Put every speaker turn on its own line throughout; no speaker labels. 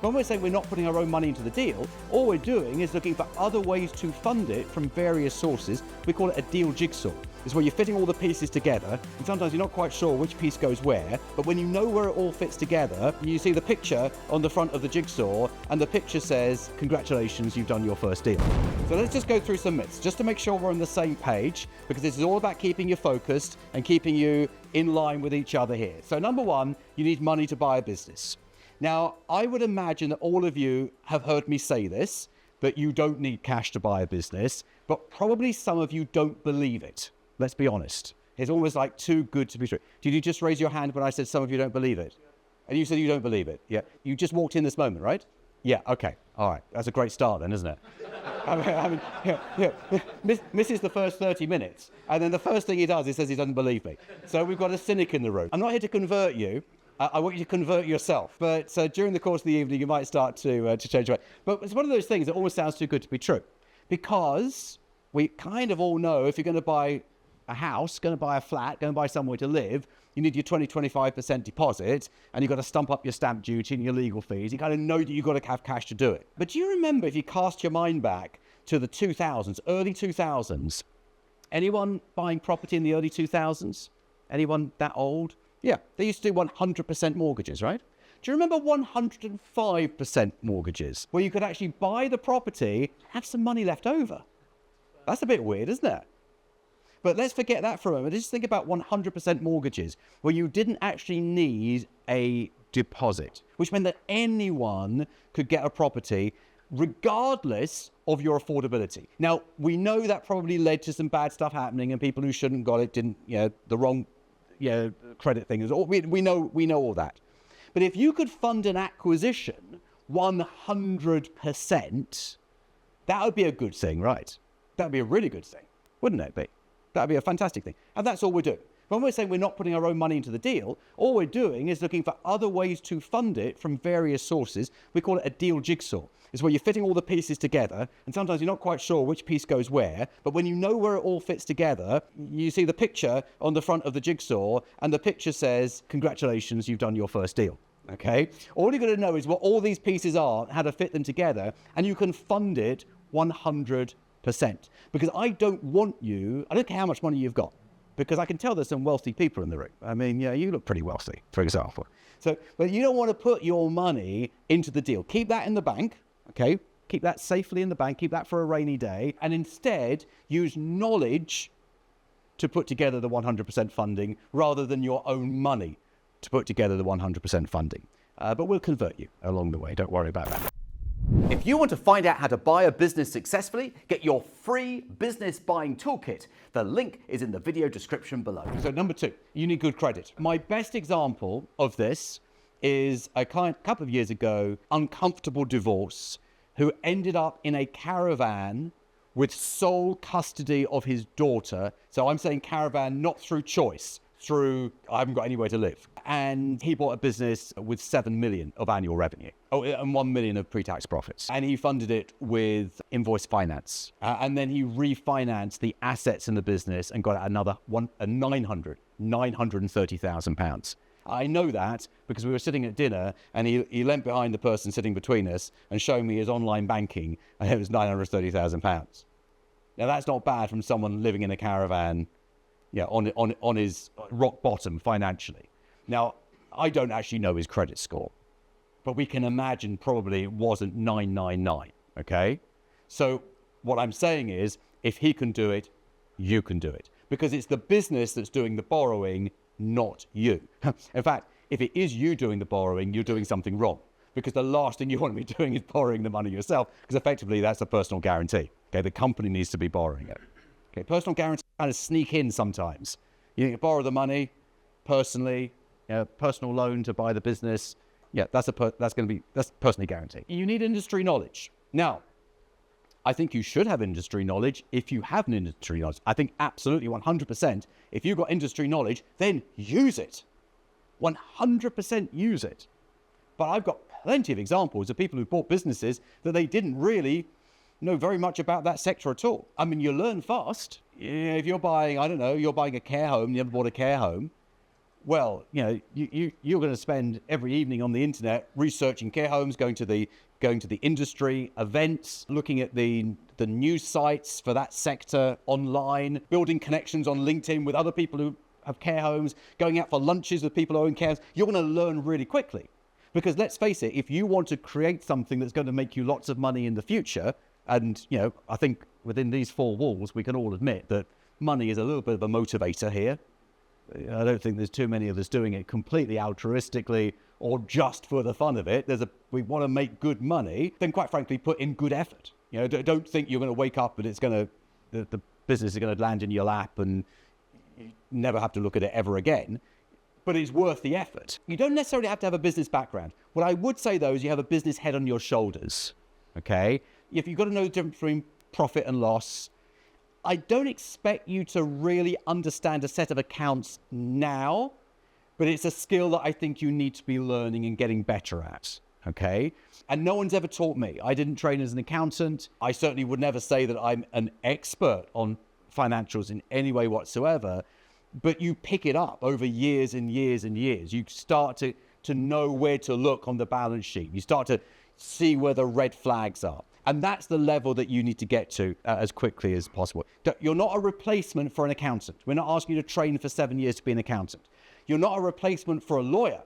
When we're saying we're not putting our own money into the deal, all we're doing is looking for other ways to fund it from various sources. We call it a deal jigsaw. It's where you're fitting all the pieces together, and sometimes you're not quite sure which piece goes where, but when you know where it all fits together, you see the picture on the front of the jigsaw, and the picture says, congratulations, you've done your first deal. So let's just go through some myths, just to make sure we're on the same page, because this is all about keeping you focused and keeping you in line with each other here. So number one, you need money to buy a business. Now, I would imagine that all of you have heard me say this, that you don't need cash to buy a business, but probably some of you don't believe it. Let's be honest. It's almost like too good to be true. Did you just raise your hand when I said some of you don't believe it? And you said you don't believe it? Yeah. You just walked in this moment, right? Yeah, okay. All right. That's a great start then, isn't it? Misses the first 30 minutes. And then the first thing he does, he says he doesn't believe me. So we've got a cynic in the room. I'm not here to convert you. I want you to convert yourself. But during the course of the evening, you might start to change your mind. But it's one of those things that almost sounds too good to be true. Because we kind of all know if you're going to buy a house, going to buy a flat, going to buy somewhere to live, you need your 20-25% deposit, and you've got to stump up your stamp duty and your legal fees. You kind of know that you've got to have cash to do it. But do you remember, if you cast your mind back to the 2000s, early 2000s, anyone buying property in the early 2000s? Anyone that old? Yeah, they used to do 100% mortgages, right? Do you remember 105% mortgages, where you could actually buy the property, have some money left over? That's a bit weird, isn't it? But let's forget that for a moment. Just think about 100% mortgages, where you didn't actually need a deposit, which meant that anyone could get a property regardless of your affordability. Now, we know that probably led to some bad stuff happening, and people who shouldn't got it didn't, the wrong credit thing. We know all that. But if you could fund an acquisition 100%, that would be a good thing, right? That would be a really good thing, wouldn't it be? That would be a fantastic thing. And that's all we're doing. When we're saying we're not putting our own money into the deal, all we're doing is looking for other ways to fund it from various sources. We call it a deal jigsaw. It's where you're fitting all the pieces together, and sometimes you're not quite sure which piece goes where, but when you know where it all fits together, you see the picture on the front of the jigsaw, and the picture says, congratulations, you've done your first deal. Okay? All you're going to know is what all these pieces are, how to fit them together, and you can fund it 100%. Because I don't care how much money you've got, because I can tell there's some wealthy people in the room. I mean, yeah, you look pretty wealthy, for example. But you don't want to put your money into the deal. Keep that in the bank, okay? Keep that safely in the bank. Keep that for a rainy day. And instead, use knowledge to put together the 100% funding rather than your own money to put together the 100% funding. But we'll convert you along the way. Don't worry about that. If you want to find out how to buy a business successfully, get your free business buying toolkit. The link is in the video description below. So number two, you need good credit. My best example of this is a client a couple of years ago, uncomfortable divorce, who ended up in a caravan with sole custody of his daughter. So I'm saying caravan not through choice, through I haven't got anywhere to live. And he bought a business with 7 million of annual revenue. And 1 million of pre-tax profits. And he funded it with invoice finance. And then he refinanced the assets in the business and got another 930,000 pounds. I know that because we were sitting at dinner and he leant behind the person sitting between us and showed me his online banking, and it was 930,000 pounds. Now that's not bad from someone living in a caravan, on his rock bottom financially. Now, I don't actually know his credit score, but we can imagine probably it wasn't 999, okay? So what I'm saying is, if he can do it, you can do it. Because it's the business that's doing the borrowing, not you. In fact, if it is you doing the borrowing, you're doing something wrong. Because the last thing you want to be doing is borrowing the money yourself, because effectively that's a personal guarantee. Okay, the company needs to be borrowing it. Okay, personal guarantee kind of sneak in sometimes. You can borrow the money personally, personal loan to buy the business. Yeah, that's personally guaranteed. You need industry knowledge. Now, I think you should have industry knowledge if you have an industry knowledge. I think absolutely 100%. If you've got industry knowledge, then use it. 100% use it. But I've got plenty of examples of people who bought businesses that they didn't really know very much about that sector at all. I mean, you learn fast. If you're buying, you're buying a care home, you never bought a care home. well, you're going to spend every evening on the internet researching care homes, going to the industry events, looking at the news sites for that sector online, building connections on LinkedIn with other people who have care homes, going out for lunches with people who own care homes. You're going to learn really quickly. Because let's face it, if you want to create something that's going to make you lots of money in the future, and I think within these four walls, we can all admit that money is a little bit of a motivator here. I don't think there's too many of us doing it completely altruistically or just for the fun of it. We want to make good money, then quite frankly, put in good effort. Don't think you're going to wake up and the business is going to land in your lap and you never have to look at it ever again. But it's worth the effort. You don't necessarily have to have a business background. What I would say, though, is you have a business head on your shoulders, okay? If you've got to know the difference between profit and loss, I don't expect you to really understand a set of accounts now, but it's a skill that I think you need to be learning and getting better at, okay? And no one's ever taught me. I didn't train as an accountant. I certainly would never say that I'm an expert on financials in any way whatsoever. But you pick it up over years and years and years. You start to know where to look on the balance sheet. You start to see where the red flags are. And that's the level that you need to get to as quickly as possible. You're not a replacement for an accountant. We're not asking you to train for 7 years to be an accountant. You're not a replacement for a lawyer,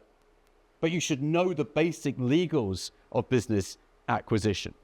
but you should know the basic legals of business acquisition.